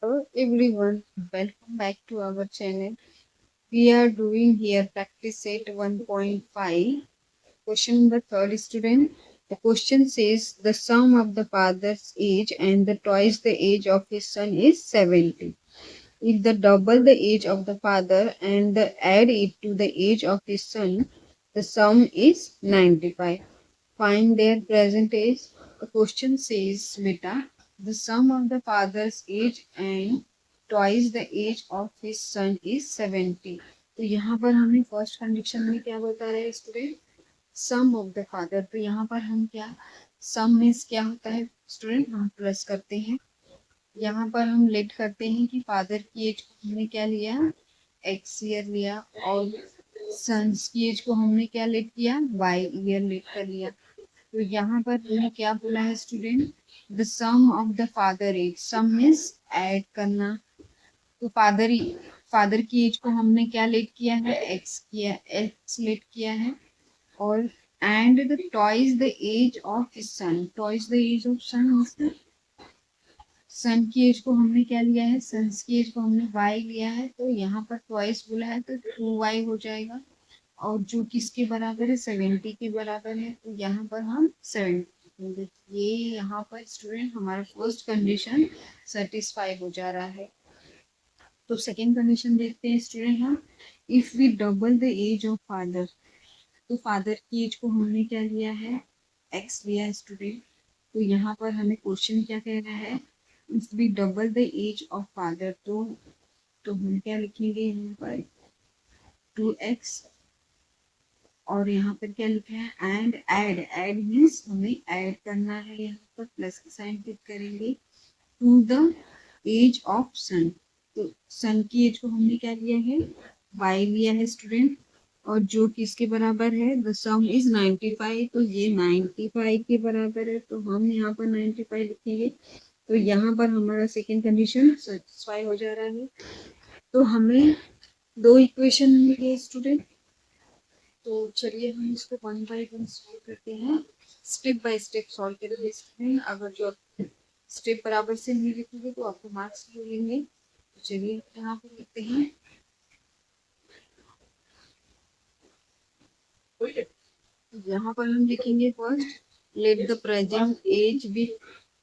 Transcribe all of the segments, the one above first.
Hello everyone, welcome back to our channel. We are doing here practice set 1.5. Question number third student. The question says the sum of the father's age and the twice the age of his son is 70. If the double the age of the father and add it to the age of his son, the sum is 95. Find their present age. The question says, beta, the sum of the father's age and twice the age of his son is 70. तो यहाँ पर हमें first condition में क्या बता रहे हैं student, sum of the father. तो यहाँ पर हम क्या, सम मीन्स क्या होता है स्टूडेंट, हम प्लस करते हैं। यहाँ पर हम लेट करते हैं कि फादर की एज को हमने क्या लिया, एक्स ईयर लिया, और सन्स की एज को हमने क्या लेट किया, वाई ईयर लेट कर लिया। तो यहाँ पर हमने क्या बोला है student, the sum of the father age, sum means add करना। तो फादर की एज को हमने क्या लेट किया है, एक्स लेट किया है, और and the twice the age of his son, twice the age of son, son की एज को हमने क्या लिया है, सन्स की एज को हमने वाई लिया है। तो यहाँ पर ट्वाइस बोला है तो 2y हो जाएगा, और जो किसके बराबर है, 70 के बराबर है। तो यहाँ पर हम 70, ये यहाँ पर स्टूडेंट हमारा फर्स्ट कंडीशन सेटिस्फाई हो जा रहा है। तो सेकेंड कंडीशन देखते हैं स्टूडेंट हम, if we double the age of father. तो फादर की एज को हमने क्या लिया है, एक्स लिया है स्टूडेंट। तो यहाँ पर हमें क्वेश्चन क्या कह रहा है, if we double the age of father, तो हम क्या लिखेंगे यहाँ पर 2x, और यहाँ पर क्या लिखा है, एंड ऐड मीन्स हमें ऐड करना है, यहाँ पर प्लस का साइन क्लिक करेंगे, टू द एज ऑफ सन। तो सन की एज को हमने क्या लिया है, y लिया है स्टूडेंट, और जो किसके बराबर है, द सम इज 95। तो ये 95 के बराबर है, तो हम यहाँ पर 95 लिखेंगे। तो यहाँ पर हमारा सेकेंड कंडीशन सेटिस्फाई हो जा रहा है। तो हमें दो इक्वेशन मिल गए स्टूडेंट। तो चलिए हम इसको वन बाय वन सॉल्व करते हैं, स्टेप बाय स्टेप सॉल्व करेंगे स्टूडेंट। अगर जो स्टेप बराबर से नहीं लिखोगे तो आपको मार्क्स मिलेंगे। तो चलिए यहाँ पर लिखते हैं, यहाँ पर हम लिखेंगे first, let the present age be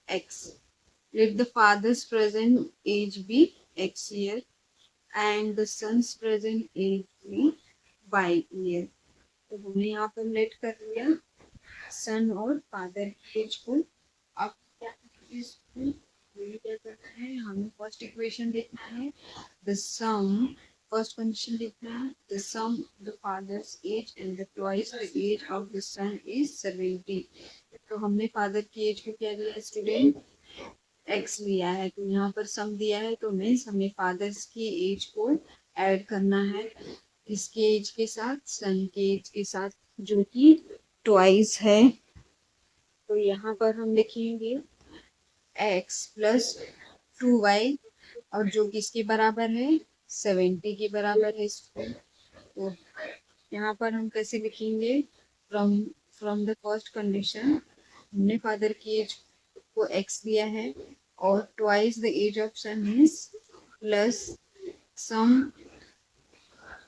x, let the father's present age be x year and the son's present age be y year. तो हमने यहाँ पर लेट कर लिया सन और फादर की एज को। अब क्या करना है, हमें फर्स्ट इक्वेशन देखना है, द सम, फर्स्ट कंडीशन देखना है, the sum the father's age and the twice the age of the son is 70। तो हमने फादर की एज को क्या लिया स्टूडेंट, एक्स लिया है। तो यहाँ पर सम दिया है, तो मीन्स हमें फादर्स की एज को ऐड करना है इसके एज के साथ, सन के एज के साथ, जो कि ट्वाइस है। तो यहाँ पर हम लिखेंगे x प्लस 2y, और जो किसके बराबर है, 70 के बराबर है। तो यहाँ पर हम कैसे लिखेंगे, from from the first condition, हमने फादर की एज को x दिया है, और twice the age of son is plus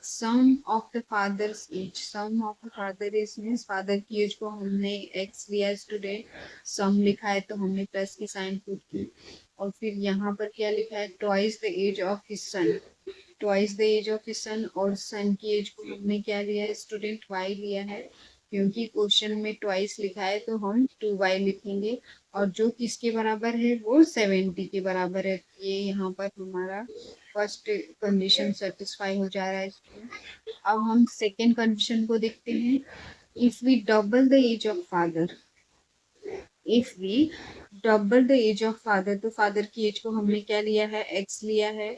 sum of the father's age, sum of the father age means father की एज को हमने x लिया स्टूडेंट, सम लिखा है तो हमने प्लस की साइन पुट की, और फिर यहाँ पर क्या लिखा है, twice the age of his son, twice the age of his son, और सन की एज को हमने क्या लिया है स्टूडेंट, y लिया है। क्योंकि क्वेश्चन में ट्वाइस लिखा है तो हम 2y लिखेंगे, और जो किसके बराबर है वो 70 के बराबर है। ये यहाँ पर हमारा फर्स्ट कंडीशन सेटिस्फाई हो जा रहा है। अब हम सेकेंड कंडीशन को देखते हैं, if we double the age of father, if we double the age of father, तो फादर की एज को हमने क्या लिया है, एक्स लिया है।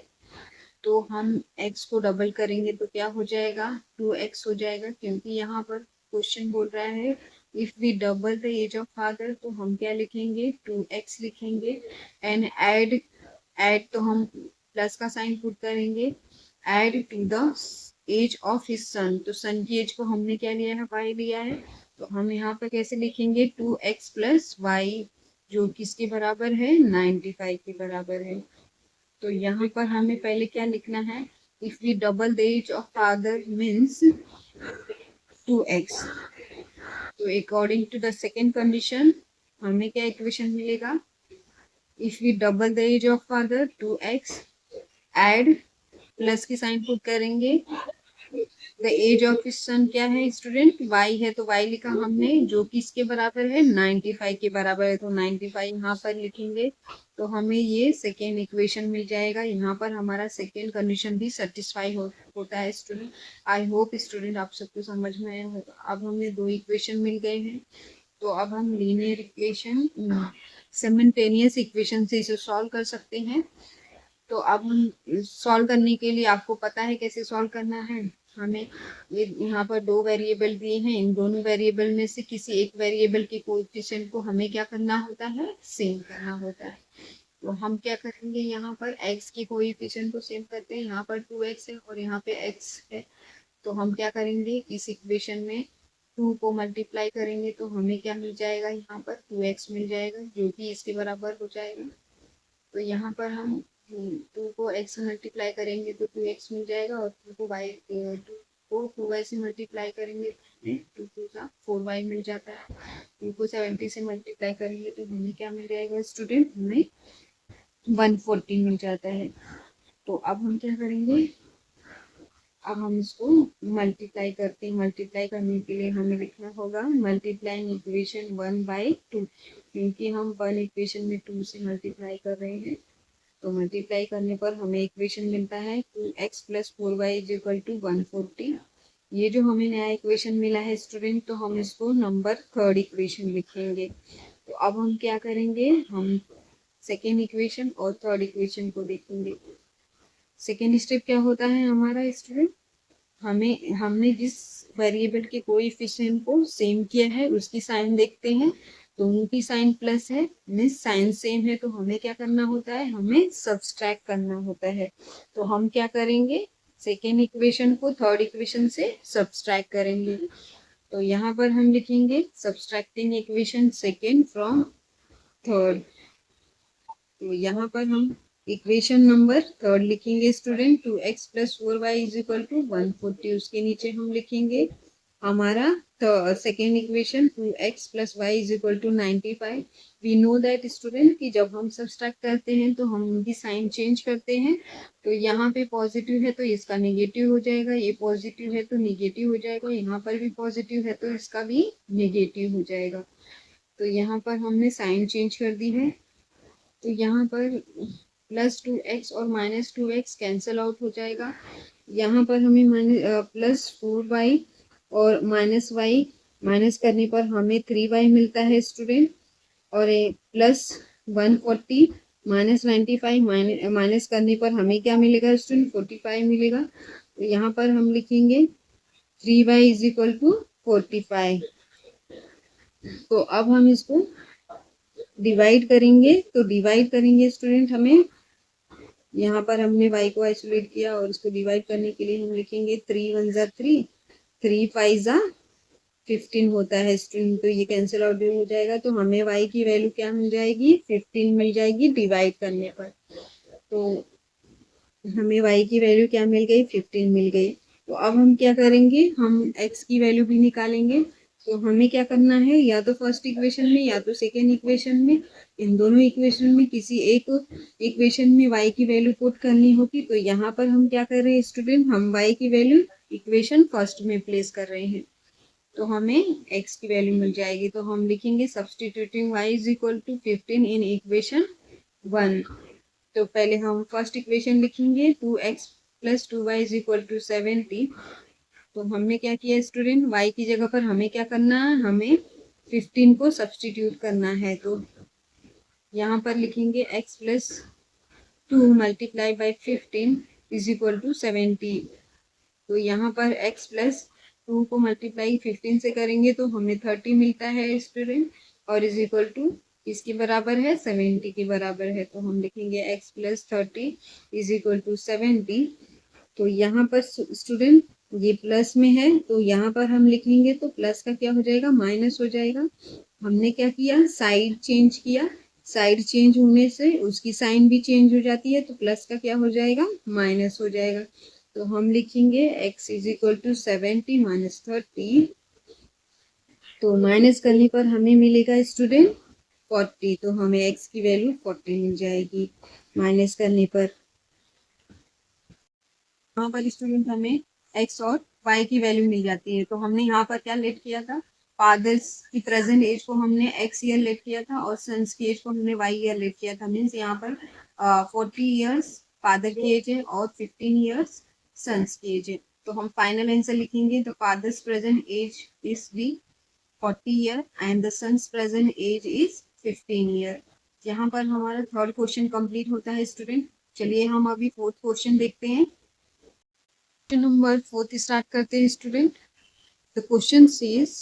तो हम x को डबल करेंगे तो क्या हो जाएगा, 2x हो जाएगा, क्योंकि यहाँ पर क्वेश्चन बोल रहा है if we double the age of father, तो हम क्या लिखेंगे, 2x लिखेंगे, एंड ऐड तो हम प्लस का साइन पुट करेंगे, add to the age of his son. तो सन की एज को हमने क्या लिया है, y लिया है। तो हम यहाँ पर कैसे लिखेंगे, 2x प्लस वाई, जो किसके बराबर है, 95 के बराबर है। तो यहाँ पर हमें पहले क्या लिखना है, if we double the age of father means 2x। तो according to the second condition हमें क्या इक्वेशन मिलेगा, if we double the age of father 2x, add plus की साइन पुट करेंगे, the age of his son क्या है student, y है, तो y लिखा हमने जो कि इसके बराबर है 95 के बराबर है, तो 95 यहाँ पर लिखेंगे तो हमें ये सेकेंड इक्वेशन मिल जाएगा। यहाँ पर हमारा सेकेंड कंडीशन भी सेटिस्फाई होता है स्टूडेंट। आई होप स्टूडेंट आप सबको समझ में आया होगा। अब हमें दो इक्वेशन मिल गए हैं, तो अब हम लीनियर इक्वेशन सिमल्टेनियस इक्वेशन से इसे सॉल्व कर सकते हैं। तो अब हम सॉल्व करने के लिए आपको पता है कैसे सॉल्व करना है। हमें ये यहाँ पर दो वेरिएबल दिए हैं, इन दोनों वेरिएबल में से किसी एक वेरिएबल के कोएफिशिएंट को हमें क्या करना होता है, सेम करना होता है। तो हम क्या करेंगे, यहाँ पर x के कोएफिशिएंट को सेम करते हैं। यहाँ पर 2x है और यहाँ पे x है, तो हम क्या करेंगे, इस इक्वेशन में 2 को मल्टीप्लाई करेंगे तो हमें क्या मिल जाएगा, यहाँ पर 2x मिल जाएगा जो कि इसके बराबर हो जाएगा। तो यहाँ पर हम 2 को x से मल्टीप्लाई करेंगे तो 2x मिल जाएगा, और 2 को y से मल्टीप्लाई करेंगे तो 2 का 4y मिल जाता है। 2 को 70 से मल्टीप्लाई करेंगे तो हमें क्या मिल जाएगा स्टूडेंट, हमें 140 मिल जाता है। तो अब हम क्या करेंगे, अब हम इसको मल्टीप्लाई करते हैं। मल्टीप्लाई करने के लिए हमें लिखना होगा मल्टीप्लाइंग इक्वेशन 1/2, क्योंकि हम 1 इक्वेशन में 2 से मल्टीप्लाई कर रहे हैं। तो मल्टीप्लाई करने पर हमें इक्वेशन मिलता है 2x + 4y = 140। ये जो हमें नया इक्वेशन मिला है स्टूडेंट, तो हम इसको नंबर थर्ड इक्वेशन लिखेंगे। तो अब हम क्या करेंगे, हम सेकेंड इक्वेशन और थर्ड इक्वेशन को देखेंगे। सेकेंड स्टेप क्या होता है हमारा स्टूडेंट, हमने जिस वेरिएबल के कोएफिशिएंट को सेम किया है उसकी साइन देखते हैं। दोनों की साइन प्लस है, मीन्स साइन सेम है, तो हमें क्या करना होता है, हमें सब्सट्रैक्ट करना होता है। तो हम क्या करेंगे, सेकेंड इक्वेशन को थर्ड इक्वेशन से सब्सट्रैक्ट करेंगे। तो यहाँ पर हम लिखेंगे subtracting equation second from third. तो यहाँ पर हम इक्वेशन नंबर थर्ड लिखेंगे स्टूडेंट, 2x + 4y = 140। उसके नीचे हम लिखेंगे हमारा second equation 2x + y = 95। We know that student कि जब हम सब्सट्रैक्ट करते हैं तो हम उनकी साइन चेंज करते हैं। तो यहाँ पे पॉजिटिव है तो इसका नेगेटिव हो जाएगा, ये पॉजिटिव है तो नेगेटिव हो जाएगा, यहाँ पर भी पॉजिटिव है तो इसका भी नेगेटिव हो जाएगा। तो यहाँ पर हमने साइन चेंज कर दी है। तो यहाँ पर +2x और -2x कैंसल आउट हो जाएगा। यहाँ पर हमें +4y और -y माइनस करने पर हमें 3y मिलता है स्टूडेंट, और +140 -95 माइनस करने पर हमें क्या मिलेगा स्टूडेंट, 45 मिलेगा। तो यहाँ पर हम लिखेंगे 3y = 45। तो अब हम इसको डिवाइड करेंगे, तो डिवाइड करेंगे स्टूडेंट, हमें यहाँ पर हमने y को आइसोलेट किया और इसको डिवाइड करने के लिए हम लिखेंगे 3 × 1 = 3, 3 × 5 = 15 होता है स्टूडेंट। तो ये कैंसिल आउट हो जाएगा, तो हमें y की वैल्यू क्या मिल जाएगी, 15 मिल जाएगी डिवाइड करने पर। तो हमें y की वैल्यू क्या मिल गई, 15 मिल गई। तो अब हम क्या करेंगे, हम x की वैल्यू भी निकालेंगे। तो हमें क्या करना है, या तो फर्स्ट इक्वेशन में या तो सेकेंड इक्वेशन में, इन दोनों इक्वेशन में किसी एक इक्वेशन में y की वैल्यू पुट करनी होगी। तो यहाँ पर हम क्या कर रहे हैं स्टूडेंट, हम y की वैल्यू इक्वेशन फर्स्ट में प्लेस कर रहे हैं, तो हमें x की वैल्यू मिल जाएगी। तो हम लिखेंगे सब्सटीट्यूटिंग y = 15 इन इक्वेशन 1। तो पहले हम फर्स्ट इक्वेशन लिखेंगे 2x + 2y = 70। तो हमने क्या किया स्टूडेंट, y की जगह पर हमें क्या करना है, हमें 15 को सब्सटीट्यूट करना है। तो यहाँ पर लिखेंगे x + 2 × 15 = 70। तो यहाँ पर x + 2 को मल्टीप्लाई 15 से करेंगे तो हमें 30 मिलता है स्टूडेंट, और = इसके बराबर है 70 के बराबर है। तो हम लिखेंगे x + 30 = 70। तो यहाँ पर स्टूडेंट ये प्लस में है, तो यहाँ पर हम लिखेंगे तो प्लस का क्या हो जाएगा, माइनस हो जाएगा। हमने क्या किया, साइड चेंज किया, साइड चेंज होने से उसकी साइन भी चेंज हो जाती है, तो प्लस का क्या हो जाएगा, माइनस हो जाएगा। तो हम लिखेंगे x is equal to 70 minus 30। तो माइनस करने पर हमें मिलेगा स्टूडेंट 40, तो हमें x की वैल्यू 40 मिल जाएगी माइनस करने पर। यहाँ पर स्टूडेंट हमें x और y की वैल्यू मिल जाती है। तो हमने यहाँ पर क्या लेट किया था, फादर्स की प्रेजेंट एज को हमने x ईयर लेट किया था और सन्स की एज को हमने y ईयर लेट किया था। मीन्स यहाँ पर 40 ईयर्स फादर की एज है और 15 ईयर्स सन्स की एज है। तो हम फाइनल आंसर लिखेंगे, the father's present age is the 40 year and the son's present age is 15 year. यहाँ पर हमारा थर्ड क्वेश्चन कंप्लीट होता है स्टूडेंट। चलिए हम अभी फोर्थ क्वेश्चन देखते हैं। क्वेश्चन नंबर 4 स्टार्ट करते हैं student. The question says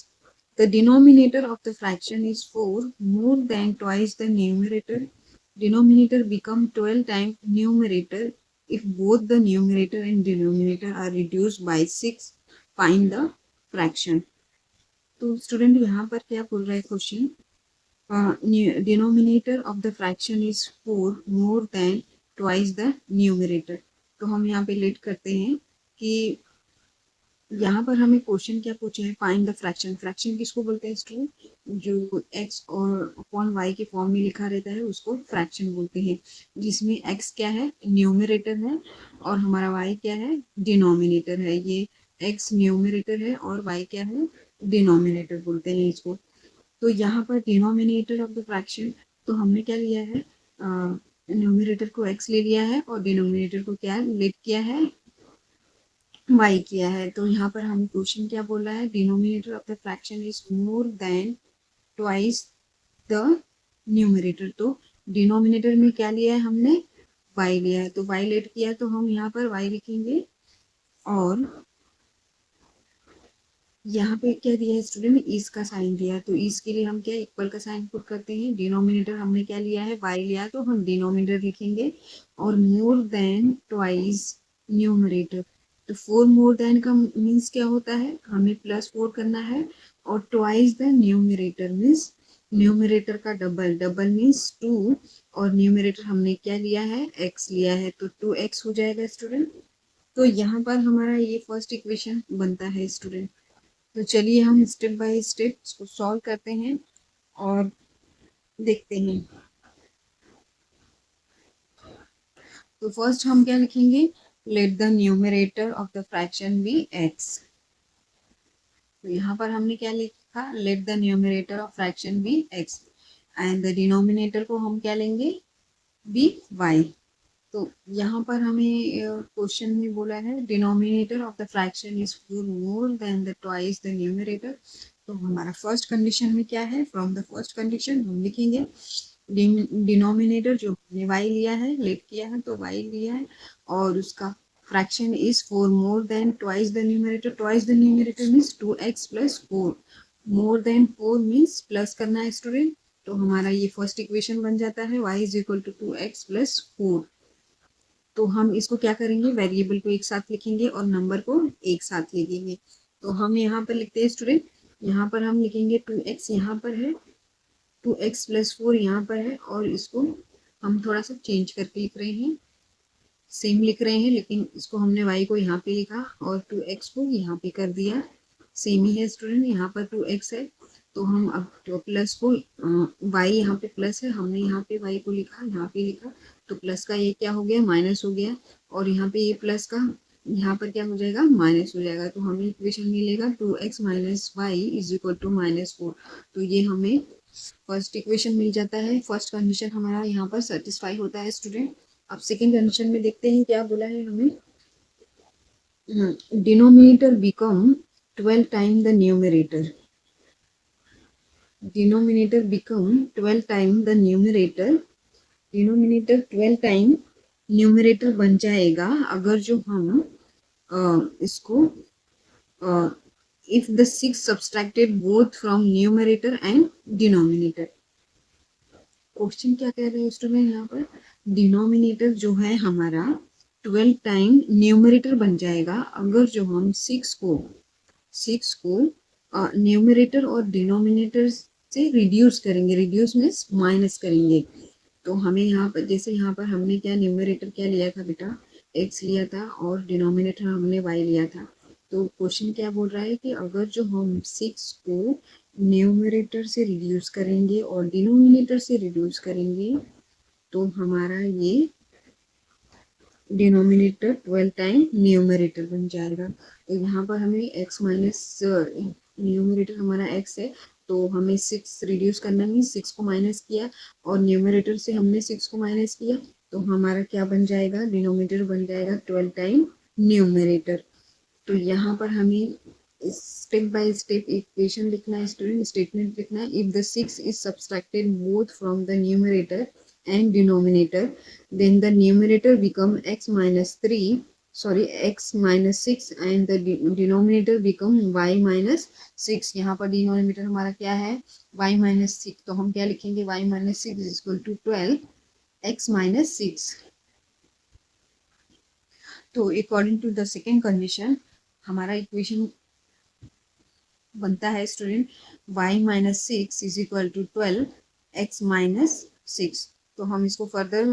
the denominator of the fraction is 4 more than twice the numerator. Denominator become 12 times numerator if both the numerator and denominator are reduced by 6. Find the fraction. तो student यहाँ पर क्या बोल रहा है question, denominator of the fraction is 4 more than twice the numerator. तो हम यहाँ पे लेट करते हैं कि यहाँ पर हमें क्वेश्चन क्या पूछा है, फाइंड द फ्रैक्शन। फ्रैक्शन किसको बोलते हैं स्टूडेंट, जो x और अपॉन y के फॉर्म में लिखा रहता है उसको फ्रैक्शन बोलते हैं, जिसमें x क्या है, न्यूमरेटर है और हमारा y क्या है, डिनोमिनेटर है। ये x न्यूमरेटर है और y क्या है, डिनोमिनेटर बोलते हैं इसको। तो यहाँ पर डिनोमिनेटर ऑफ द फ्रैक्शन, तो हमने क्या लिया है, न्यूमरेटर को x ले लिया है और डिनोमिनेटर को क्या लेट किया है, y किया है। तो यहाँ पर हमें क्वेश्चन क्या बोल रहा है, denominator of the fraction is more than twice the numerator. तो डिनोमिनेटर में क्या लिया है हमने, y लिया है, तो y लेट किया तो हम यहाँ पर y लिखेंगे। और यहाँ पे क्या दिया है स्टूडेंट, इस का साइन दिया है, तो इस के लिए हम क्या इक्वल का साइन पुट करते हैं। डिनोमिनेटर हमने क्या लिया है, y लिया, तो हम डिनोमिनेटर लिखेंगे और मोर देन ट्वाइस न्यूमरेटर। तो 4 मोर देन का मीन्स क्या होता है, हमें +4 करना है और twice the numerator means numerator का डबल, डबल मीन्स 2 और न्यूमरेटर हमने क्या लिया है, x लिया है, तो 2x हो जाएगा स्टूडेंट। तो यहाँ पर हमारा ये फर्स्ट इक्वेशन बनता है स्टूडेंट। तो चलिए हम स्टेप बाय स्टेप इसको सॉल्व करते हैं और देखते हैं। तो फर्स्ट हम क्या लिखेंगे, let the numerator of the fraction be x। तो यहाँ पर हमने क्या लिखा, let the numerator of fraction be x and the denominator को हम क्या लेंगे, बी y। तो यहाँ पर हमें क्वेश्चन में बोला है denominator of the fraction is 4 more than the twice the numerator. तो हमारा फर्स्ट कंडीशन में क्या है, फ्रॉम द फर्स्ट कंडीशन हम लिखेंगे डिनोमिनेटर जो हमने y लिया है, लेट किया है तो y लिया है और उसका fraction is 4 more than twice the numerator. Twice the numerator means 2x plus 4, more than 4 means plus करना है स्टूडेंट। तो हमारा ये फर्स्ट इक्वेशन बन जाता है y is equal to 2x plus 4। तो हम इसको क्या करेंगे, वेरिएबल को एक साथ लिखेंगे और नंबर को एक साथ लिखेंगे। तो हम यहाँ पर लिखते हैं स्टूडेंट, यहाँ पर हम लिखेंगे 2x, यहाँ पर है 2x प्लस 4 यहाँ पर है और इसको हम थोड़ा सा चेंज करके लिख रहे हैं, सेम लिख रहे हैं लेकिन इसको हमने y को यहाँ पे लिखा और 2x को यहाँ पे कर दिया। सेम ही है स्टूडेंट, यहाँ पर 2x है तो हम अब तो प्लस को y यहाँ पे प्लस है, हमने यहाँ पे y को लिखा, यहाँ पे लिखा, तो प्लस का ये क्या हो गया, माइनस हो गया और यहाँ पे ये प्लस का यहाँ पर क्या हो जाएगा, माइनस हो जाएगा। तो हमें इक्वेशन मिलेगा 2x minus Y is equal to -4। तो ये हमें फर्स्ट इक्वेशन मिल जाता है, फर्स्ट कंडीशन हमारा यहाँ पर सेटिस्फाई होता है स्टूडेंट। अब सेकेंड कंडीशन में देखते हैं क्या बोला है हमें, denominator become 12 time the numerator. Denominator become 12 time the numerator. Denominator 12 time numerator बन जाएगा अगर जो हम इसको if the 6 subtracted both from numerator and denominator. Question क्या कह रहे हैं स्टूडेंट, यहाँ पर डिनोमिनेटर जो है हमारा 12 टाइम न्यूमरेटर बन जाएगा अगर जो हम 6 को न्यूमरेटर और डिनोमिनेटर से रिड्यूस करेंगे, रिड्यूस मीन्स माइनस करेंगे। तो हमें यहाँ पर, जैसे यहाँ पर हमने क्या न्यूमरेटर क्या लिया था बेटा, x लिया था और डिनोमिनेटर हमने y लिया था। तो क्वेश्चन क्या बोल रहा है कि अगर जो हम 6 को न्यूमरेटर से रिड्यूस करेंगे और डिनोमिनेटर से रिड्यूस करेंगे तो हमारा ये डिनोमिनेटर 12 टाइम न्यूमरेटर बन जाएगा। तो यहाँ पर हमें x माइनस, न्यूमरेटर हमारा x है तो हमें 6 रिड्यूस करना है, 6 को माइनस किया और न्यूमरेटर से हमने 6 को माइनस किया तो हमारा क्या बन जाएगा, डिनोमिनेटर बन जाएगा 12 टाइम न्यूमरेटर। तो यहाँ पर हमें स्टेप बाय स्टेप इक्वेशन लिखना है स्टूडेंट, स्टेटमेंट लिखना है। If the 6 is subtracted both from the numerator and denominator then the numerator become x minus 3, sorry x minus 6 and the denominator become y minus 6। यहाँ पर denominator हमारा क्या है, y minus 6, तो हम क्या लिखेंगे, y minus 6 is equal to 12 x minus 6। तो according to the second condition हमारा इक्वेशन बनता है student y minus 6 is equal to 12 x minus 6। तो हम इसको फर्दर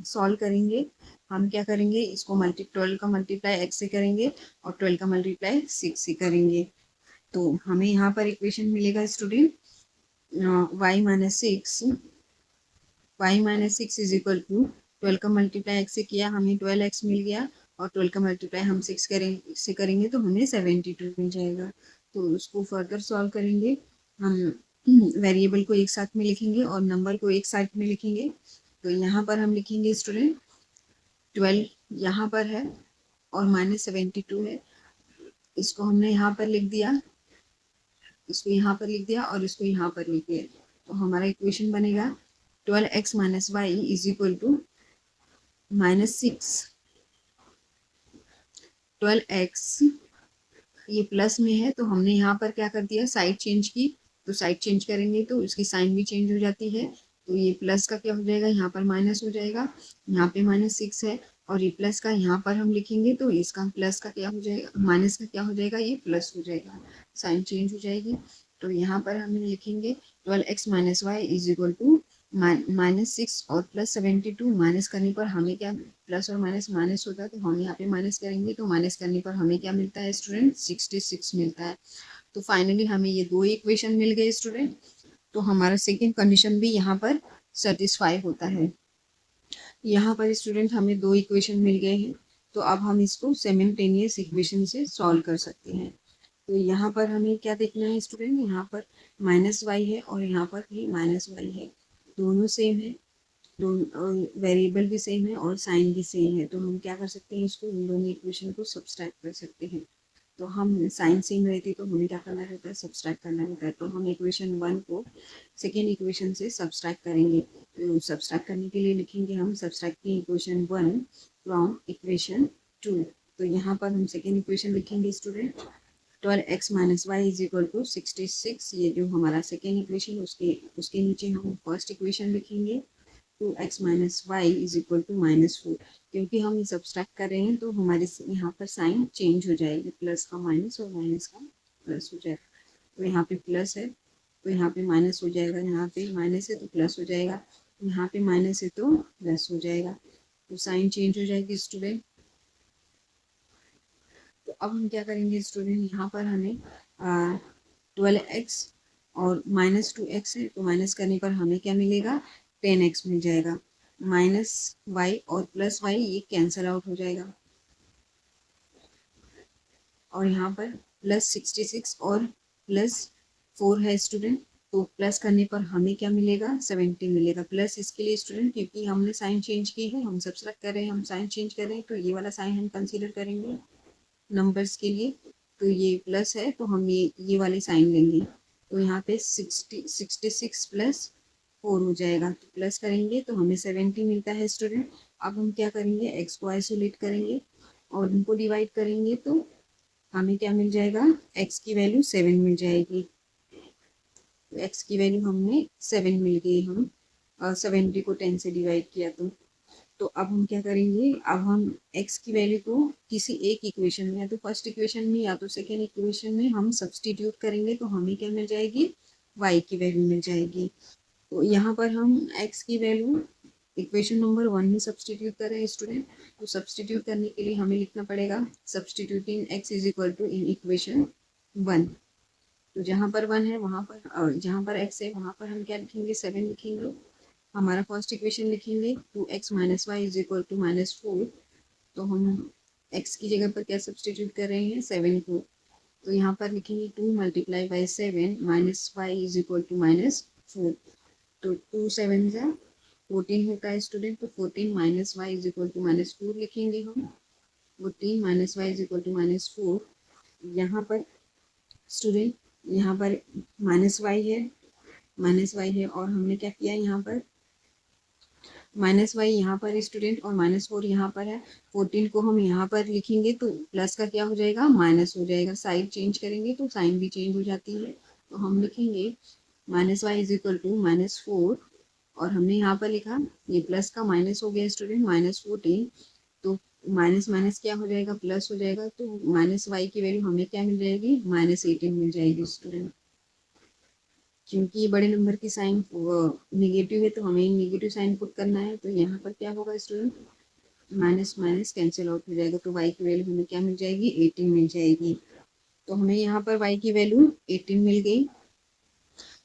सॉल्व करेंगे। हम क्या करेंगे, इसको 12 का मल्टीप्लाई x से करेंगे और 12 का मल्टीप्लाई 6 से करेंगे। तो हमें यहाँ पर इक्वेशन मिलेगा student y minus six is equal to 12 का मल्टीप्लाई x से किया, हमें 12x मिल गया और 12 का मल्टीप्लाई हम 6 से करेंगे तो हमें 72 मिल जाएगा। तो उसको फर्दर सॉल्व करेंगे। हम वेरिएबल को एक साथ में लिखेंगे और नंबर को एक साथ में लिखेंगे। तो यहाँ पर हम लिखेंगे स्टूडेंट 12 यहाँ पर है और -72 है, इसको हमने यहाँ पर लिख दिया, इसको यहाँ पर लिख दिया और इसको यहाँ पर लिख दिया। तो हमारा इक्वेशन बनेगा 12x minus Y is equal to -6। 12x ये प्लस में है तो हमने यहाँ पर क्या कर दिया, साइड चेंज की। तो साइड चेंज करेंगे तो उसकी साइन भी चेंज हो जाती है। तो ये प्लस का क्या हो जाएगा, यहाँ पर माइनस हो जाएगा, यहाँ पे -6 है और ये प्लस का यहाँ पर हम लिखेंगे तो इसका प्लस का क्या हो जाएगा, माइनस का क्या हो जाएगा, ये प्लस हो जाएगा, साइन चेंज हो जाएगी। तो यहाँ पर हम लिखेंगे 12x minus Y is equal to -6 और +72। माइनस करने पर हमें क्या, प्लस और माइनस माइनस होता है तो हम यहाँ पे माइनस करेंगे तो माइनस करने पर हमें क्या मिलता है स्टूडेंट, 66 मिलता है। तो फाइनली हमें ये दो इक्वेशन मिल गए स्टूडेंट। तो हमारा सेकेंड कंडीशन भी यहाँ पर सेटिस्फाई होता है। यहाँ पर स्टूडेंट हमें दो इक्वेशन मिल गए हैं तो अब हम इसको साइमल्टेनियस इक्वेशन से सॉल्व कर सकते हैं। तो यहाँ पर हमें क्या देखना है स्टूडेंट, यहाँ पर -y है और यहाँ पर भी -y है, दोनों सेम है, दोनों वेरिएबल भी सेम है और साइन भी सेम है। तो हम क्या कर सकते हैं, इसको इन दोनों इक्वेशन को सब्सट्रैक्ट कर सकते हैं। तो हम साइन सेम रहती तो हमें क्या करना रहता है, सब्सट्रैक्ट करना रहता है। तो हम इक्वेशन 1 को सेकेंड इक्वेशन से सब्सट्रैक्ट करेंगे। तो सब्सट्रैक्ट करने के लिए लिखेंगे हम सब्सट्रैक्टिंग इक्वेशन 1 फ्रॉम इक्वेशन 2। तो यहाँ पर हम सेकेंड इक्वेशन लिखेंगे student 12x minus Y is equal to 66। ये जो हमारा सेकेंड इक्वेशन उसके नीचे हम फर्स्ट इक्वेशन लिखेंगे 2x minus Y is equal to -4। क्योंकि हम ये सब्सट्रैक्ट कर रहे हैं तो हमारे यहाँ पर साइन चेंज हो जाएगी, प्लस का माइनस और माइनस का प्लस हो जाएगा। तो यहाँ पे प्लस है तो यहाँ पे माइनस हो जाएगा, यहाँ पे माइनस है तो प्लस हो जाएगा, यहाँ पे माइनस है तो प्लस हो जाएगा। तो साइन चेंज हो जाएगी स्टूडेंट। तो अब हम क्या करेंगे स्टूडेंट, यहाँ पर हमें 12x और -2x है तो माइनस करने पर हमें क्या मिलेगा, 10x मिल जाएगा। -y और +y ये कैंसल आउट हो जाएगा और यहाँ पर +66 और +4 है स्टूडेंट। तो प्लस करने पर हमें क्या मिलेगा, 70 मिलेगा। प्लस इसके लिए स्टूडेंट क्योंकि हमने साइन चेंज की है, हम सब्सट्रैक्ट कर रहे हैं, हम साइन चेंज कर रहे हैं तो ये वाला साइन हम कंसीडर करेंगे नंबर्स के लिए। तो ये प्लस है तो हम ये वाले साइन लेंगे। तो यहाँ पे 66 + 4 हो जाएगा। तो प्लस करेंगे तो हमें 70 मिलता है स्टूडेंट। अब हम क्या करेंगे, x को आइसोलेट करेंगे और उनको डिवाइड करेंगे तो हमें क्या मिल जाएगा, x की वैल्यू 7 मिल जाएगी। तो x की वैल्यू हमने 7 मिल गई, हम 70 को 10 से डिवाइड किया तो अब हम क्या करेंगे, अब हम x की वैल्यू को किसी एक इक्वेशन में, या तो फर्स्ट इक्वेशन में या तो सेकेंड इक्वेशन में हम सब्सटीट्यूट करेंगे तो हमें क्या मिल जाएगी, y की वैल्यू मिल जाएगी। तो यहाँ पर हम x की वैल्यू इक्वेशन नंबर 1 में सब्सटीट्यूट कर रहे हैं स्टूडेंट। तो सब्सटीट्यूट करने के लिए हमें लिखना पड़ेगा substituting x is equal to in equation 1। तो जहाँ पर 1 है वहाँ पर, और जहाँ पर x है वहाँ पर हम क्या लिखेंगे, 7 लिखेंगे। हमारा फर्स्ट इक्वेशन लिखेंगे 2x minus Y is equal to -4। तो हम x की जगह पर क्या सब्सटीट्यूट कर रहे हैं, 7 को। तो यहाँ पर लिखेंगे 2 multiply by 7 minus Y is equal to -4। तो 2 7 से 14 होता है स्टूडेंट। तो 14 minus Y is equal to -4 लिखेंगे हम। 14 minus Y is equal to -4। यहाँ पर स्टूडेंट, यहाँ पर माइनस वाई है और हमने क्या किया यहाँ पर माइनस वाई यहाँ पर स्टूडेंट और -4 यहाँ पर है। 14 को हम यहाँ पर लिखेंगे तो प्लस का क्या हो जाएगा, माइनस हो जाएगा। साइड चेंज करेंगे तो साइन भी चेंज हो जाती है। तो हम लिखेंगे -y इज इक्वल टू -4 और हमने यहाँ पर लिखा, ये प्लस का माइनस हो गया स्टूडेंट, -14। तो माइनस माइनस क्या हो जाएगा, प्लस हो जाएगा। तो -y की वैल्यू हमें क्या मिल जाएगी, -18 मिल जाएगी स्टूडेंट। क्योंकि ये बड़े नंबर की साइन नेगेटिव है तो हमें नेगेटिव साइन पुट करना है। तो यहाँ पर क्या होगा student, minus minus cancel out हो जाएगा। तो y की वैल्यू हमें क्या मिल जाएगी, 18 मिल जाएगी। तो हमें यहाँ पर y की वैल्यू 18 मिल गई।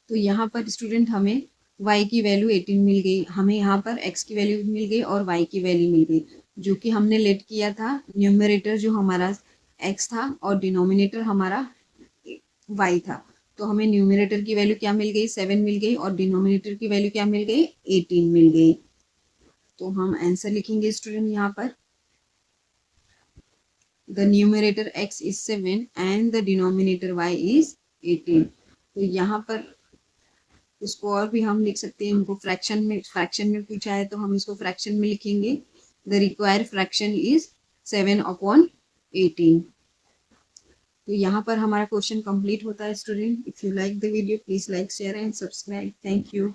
तो यहाँ पर स्टूडेंट हमें y की वैल्यू 18 मिल गई, हमें यहाँ पर x की वैल्यू मिल गई और y की वैल्यू मिल गई, जो कि हमने लेट किया था। न्यूमरेटर जो हमारा x था और डिनोमिनेटर हमारा y था। तो हमें न्यूमरेटर की वैल्यू क्या मिल गई, 7 मिल गई और डिनोमिनेटर की वैल्यू क्या मिल गई, 18 मिल गई। तो हम आंसर लिखेंगे स्टूडेंट यहाँ पर, the numerator x is 7 and the denominator y is 18। तो यहाँ पर इसको और भी हम लिख सकते हैं, इनको फ्रैक्शन में पूछा है तो हम इसको फ्रैक्शन में लिखेंगे। The required fraction is 7/18। तो यहाँ पर हमारा क्वेश्चन कंप्लीट होता है student. If you like the video please like share and subscribe. Thank you.